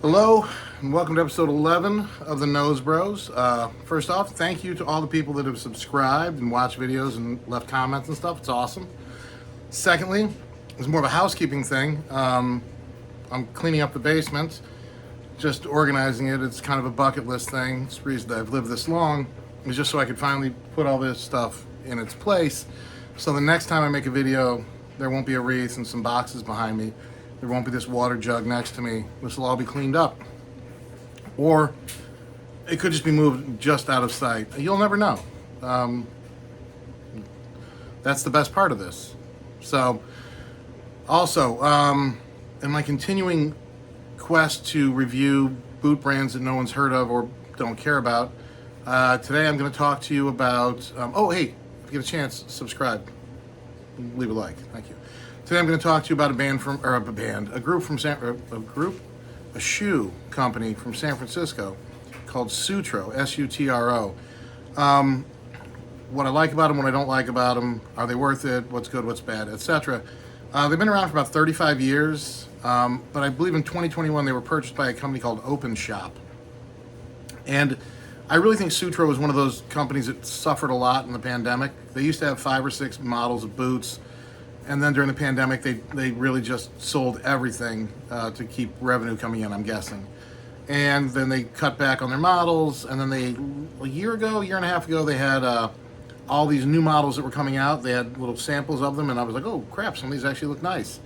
Hello, and welcome to episode 11 of the Nose Bros. First off, thank you to all the people that have subscribed and watched videos and left comments and stuff. It's awesome. Secondly, it's more of a housekeeping thing. I'm cleaning up the basement, just organizing it. It's kind of a bucket list thing. It's the reason that I've lived this long, is just so I could finally put all this stuff in its place. So the next time I make a video, there won't be a wreath and some boxes behind me. There won't be this water jug next to me. This will all be cleaned up. Or it could just be moved just out of sight. You'll never know. That's the best part of this. So, also, in my continuing quest to review boot brands that no one's heard of or don't care about, today I'm going to talk to you about, hey, if you get a chance, subscribe. Leave a like. Thank you. Today I'm going to talk to you about a shoe company from San Francisco called Sutro, S-U-T-R-O. What I like about them, what I don't like about them, are they worth it, what's good, what's bad, etc. They've been around for about 35 years, but I believe in 2021 they were purchased by a company called Open Shop. And I really think Sutro is one of those companies that suffered a lot in the pandemic. They used to have 5 or 6 models of boots. And then during the pandemic, they really just sold everything to keep revenue coming in, I'm guessing. And then they cut back on their models. And then a year and a half ago, they had all these new models that were coming out. They had little samples of them. And I was like, oh, crap, some of these actually look nice.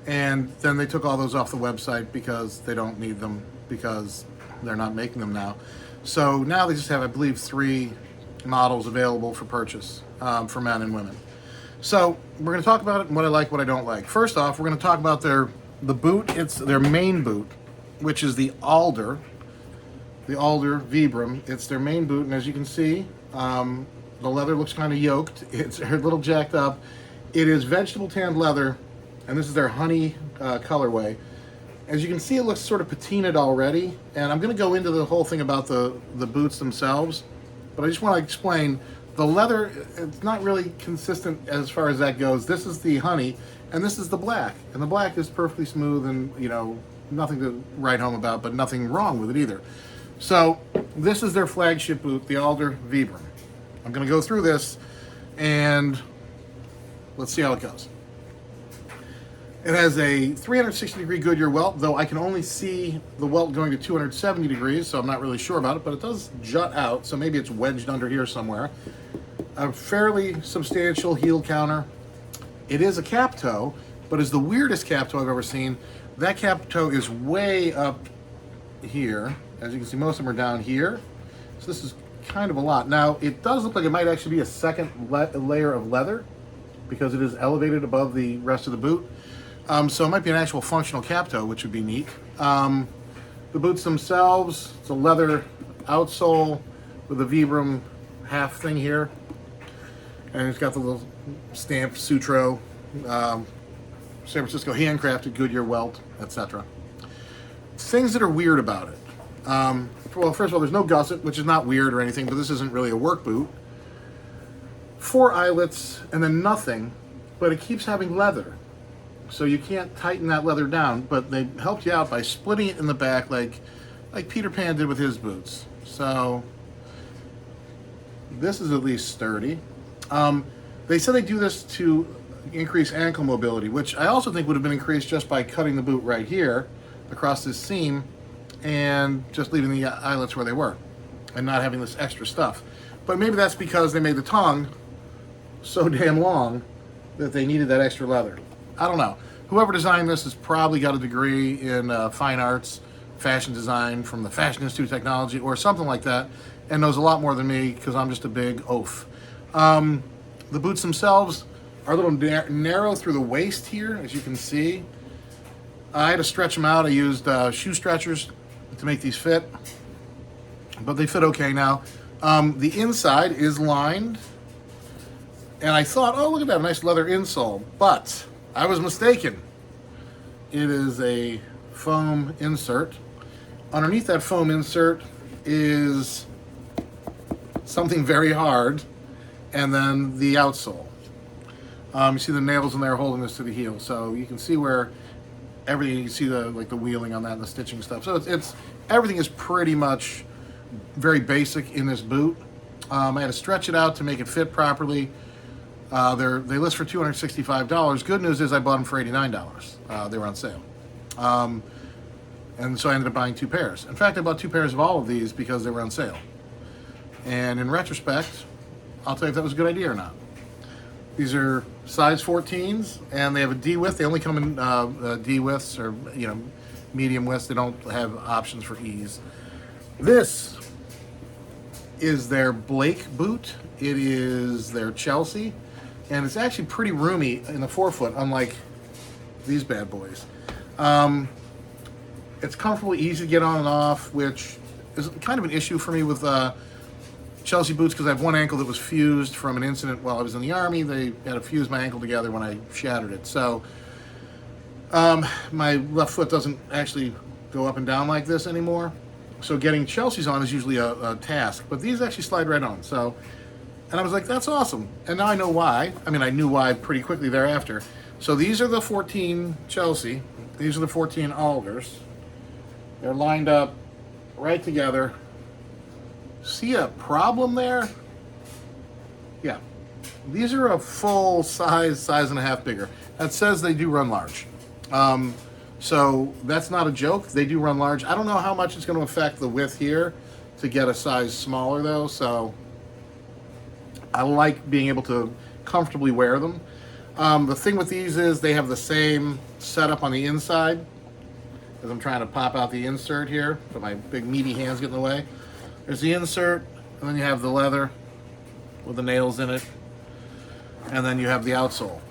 And then they took all those off the website because they don't need them because they're not making them now. So now they just have, I believe, 3 models available for purchase for men and women. So we're going to talk about it and what I like, what I don't like. First off, we're going to talk about the boot. It's their main boot, which is the Alder Vibram. It's their main boot, and as you can see, the leather looks kind of yoked. It's a little jacked up. It is vegetable tanned leather, and this is their honey colorway. As you can see, it looks sort of patinaed already, and I'm going to go into the whole thing about the boots themselves, but I just want to explain. The leather, it's not really consistent as far as that goes. This is the honey, and this is the black. And the black is perfectly smooth and, nothing to write home about, but nothing wrong with it either. So, this is their flagship boot, the Alder Vibram. I'm going to go through this, and let's see how it goes. It has a 360-degree Goodyear welt, though I can only see the welt going to 270 degrees, so I'm not really sure about it, but it does jut out, so maybe it's wedged under here somewhere. A fairly substantial heel counter. It is a cap toe, but it's the weirdest cap toe I've ever seen. That cap toe is way up here. As you can see, most of them are down here. So this is kind of a lot. Now, it does look like it might actually be a second layer of leather because it is elevated above the rest of the boot. So it might be an actual functional cap toe, which would be neat. The boots themselves, it's a leather outsole with a Vibram half thing here. And it's got the little stamped Sutro, San Francisco handcrafted Goodyear welt, etc. Things that are weird about it. Well, first of all, there's no gusset, which is not weird or anything, but this isn't really a work boot. 4 eyelets and then nothing, but it keeps having leather. So you can't tighten that leather down, but they helped you out by splitting it in the back like Peter Pan did with his boots. So this is at least sturdy. They said they do this to increase ankle mobility, which I also think would have been increased just by cutting the boot right here across this seam and just leaving the eyelets where they were and not having this extra stuff. But maybe that's because they made the tongue so damn long that they needed that extra leather. I don't know. Whoever designed this has probably got a degree in fine arts, fashion design from the Fashion Institute of Technology or something like that, and knows a lot more than me because I'm just a big oaf. The boots themselves are a little narrow through the waist here, as you can see. I had to stretch them out. I used shoe stretchers to make these fit, but they fit okay now. The inside is lined, and I thought, oh, look at that, nice leather insole, but I was mistaken. It is a foam insert. Underneath that foam insert is something very hard, and then the outsole. You see the nails in there holding this to the heel, so you can see where everything. You see the wheeling on that and the stitching stuff. So it's everything is pretty much very basic in this boot. I had to stretch it out to make it fit properly. They list for $265. Good news is I bought them for $89. They were on sale. And so I ended up buying 2 pairs. In fact, I bought 2 pairs of all of these because they were on sale. And in retrospect, I'll tell you if that was a good idea or not. These are size 14s, and they have a D width. They only come in D widths or medium widths. They don't have options for E's. This is their Blake boot. It is their Chelsea, and it's actually pretty roomy in the forefoot, unlike these bad boys. It's comfortable, easy to get on and off, which is kind of an issue for me with Chelsea boots because I have one ankle that was fused from an incident while I was in the Army. They had to fuse my ankle together when I shattered it. So my left foot doesn't actually go up and down like this anymore. So getting Chelsea's on is usually a task, but these actually slide right on. So, and I was like, that's awesome. And now I know why. I mean, I knew why pretty quickly thereafter. So these are the 14 Chelsea. These are the 14 Alders. They're lined up right together. See a problem there? Yeah. These are a full size and a half bigger. That says they do run large. So that's not a joke. They do run large. I don't know how much it's going to affect the width here to get a size smaller though. So I like being able to comfortably wear them. The thing with these is they have the same setup on the inside. As I'm trying to pop out the insert here, but my big meaty hands get in the way. There's the insert, and then you have the leather with the nails in it, and then you have the outsole.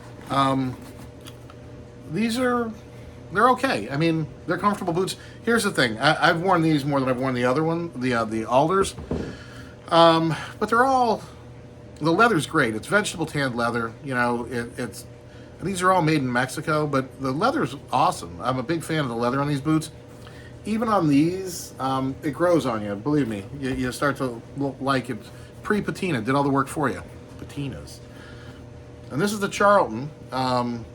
They're okay. I mean, they're comfortable boots. Here's the thing: I've worn these more than I've worn the other one, the Alders. But they're all, the leather's great. It's vegetable tanned leather. And these are all made in Mexico, but the leather's awesome. I'm a big fan of the leather on these boots. Even on these, it grows on you. Believe me, you start to look like it. Pre-patina did all the work for you. Patinas. And this is the Charlton,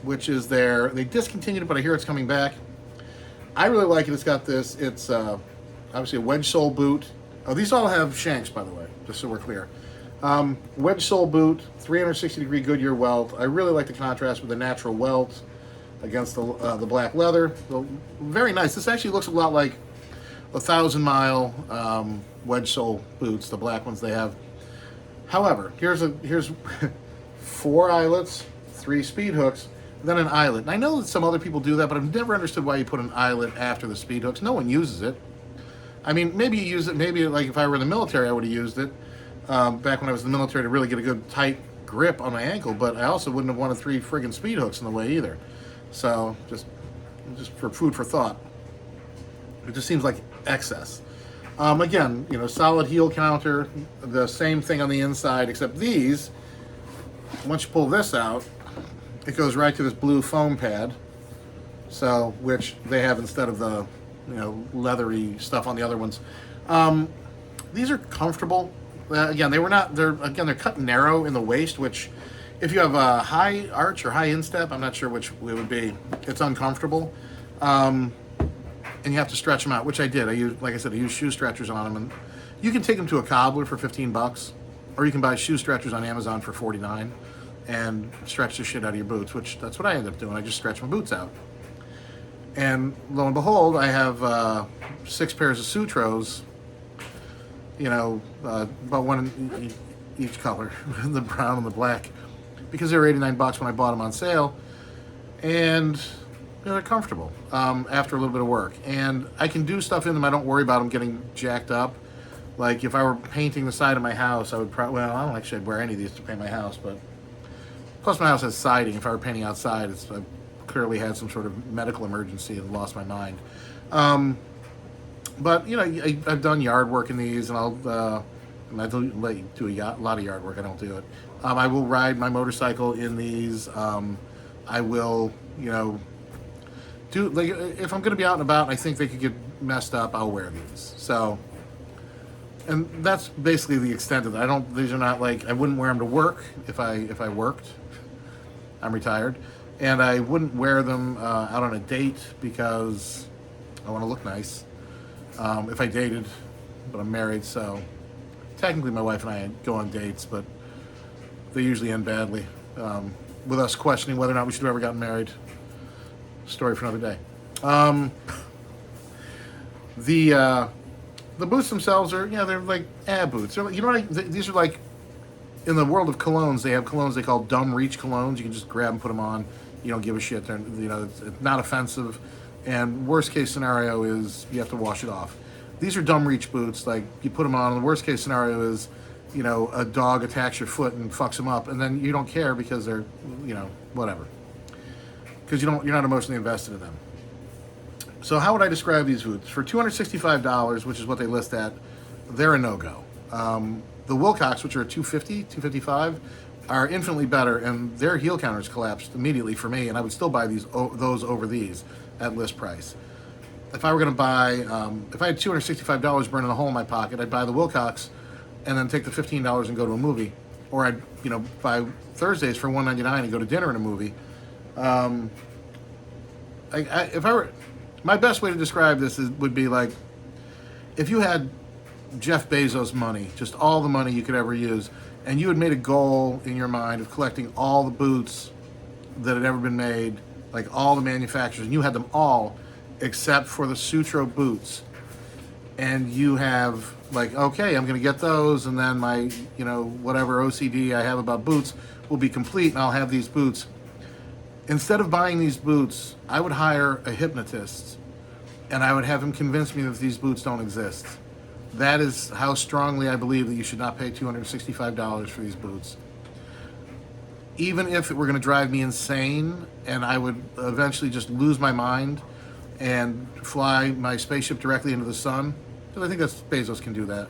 which is they discontinued it, but I hear it's coming back. I really like it. It's got this. It's obviously a wedge sole boot. Oh, these all have shanks, by the way, just so we're clear. Wedge sole boot, 360-degree Goodyear welt. I really like the contrast with the natural welt against the black leather. So, very nice. This actually looks a lot like the 1,000-mile wedge sole boots, the black ones they have. However, here's 4 eyelets, 3 speed hooks, then an eyelet. And I know that some other people do that, but I've never understood why you put an eyelet after the speed hooks. No one uses it. I mean, maybe you use it. Maybe like if I were in the military, I would have used it. Back when I was in the military to really get a good tight grip on my ankle, but I also wouldn't have wanted 3 friggin' speed hooks in the way either. So just for food for thought. It just seems like excess. Again, solid heel counter, the same thing on the inside, except these, once you pull this out, it goes right to this blue foam pad. So, which they have instead of the, leathery stuff on the other ones. These are comfortable. Again, they're cut narrow in the waist, which if you have a high arch or high instep, I'm not sure which it would be. It's uncomfortable. And you have to stretch them out, which I did. I use shoe stretchers on them, and you can take them to a cobbler for $15, or you can buy shoe stretchers on Amazon for $49 and stretch the shit out of your boots, which that's what I ended up doing. I just stretch my boots out. And lo and behold, I have 6 pairs of Sutros, about one in each color, the brown and the black, because they were $89 when I bought them on sale, and they're comfortable after a little bit of work. And I can do stuff in them. I don't worry about them getting jacked up. Like if I were painting the side of my house, I would probably, I don't actually wear any of these to paint my house, but plus my house has siding. If I were painting outside, I clearly had some sort of medical emergency and lost my mind. But I've done yard work in these, and I do a lot of yard work. I don't do it. I will ride my motorcycle in these. I will, do if I'm going to be out and about and I think they could get messed up, I'll wear these. So, and that's basically the extent of it. These are not like, I wouldn't wear them to work if I worked. I'm retired. and I wouldn't wear them out on a date because I want to look nice. If I dated, but I'm married, so technically my wife and I go on dates, but they usually end badly, with us questioning whether or not we should have ever gotten married. Story for another day. The boots themselves are, they're like boots. They're, you know what? These are like, in the world of colognes, they have colognes they call dumb reach colognes. You can just grab and put them on. You don't give a shit. They're, it's not offensive. And worst case scenario is you have to wash it off. These are dumb reach boots. Like, you put them on, and the worst case scenario is, a dog attacks your foot and fucks them up, and then you don't care because they're, whatever. Because you're not emotionally invested in them. So how would I describe these boots? For $265, which is what they list at, they're a no-go. The Wilcox, which are $250, $255, are infinitely better, and their heel counters collapsed immediately for me, and I would still buy those over these at list price. If I were going to buy, if I had $265 burning a hole in my pocket, I'd buy the Wilcox and then take the $15 and go to a movie. Or I'd, buy Thursdays for $1.99 and go to dinner in a movie. My best way to describe this would be like, if you had Jeff Bezos money, just all the money you could ever use, and you had made a goal in your mind of collecting all the boots that had ever been made, like all the manufacturers, and you had them all except for the Sutro boots, and you have like, okay, I'm going to get those, and then my, whatever OCD I have about boots will be complete, and I'll have these boots. Instead of buying these boots, I would hire a hypnotist, and I would have him convince me that these boots don't exist. That is how strongly I believe that you should not pay $265 for these boots. Even if it were going to drive me insane, and I would eventually just lose my mind and fly my spaceship directly into the sun, because I think Bezos can do that.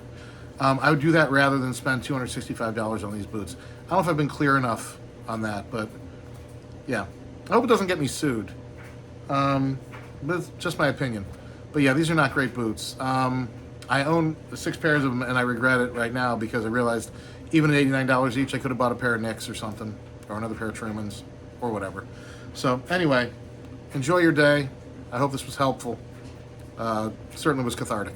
I would do that rather than spend $265 on these boots. I don't know if I've been clear enough on that, but yeah. I hope it doesn't get me sued. But it's just my opinion. But yeah, these are not great boots. I own 6 pairs of them, and I regret it right now because I realized even at $89 each, I could have bought a pair of Knicks or something, or another pair of Trumans, or whatever. So anyway, enjoy your day. I hope this was helpful. Certainly was cathartic.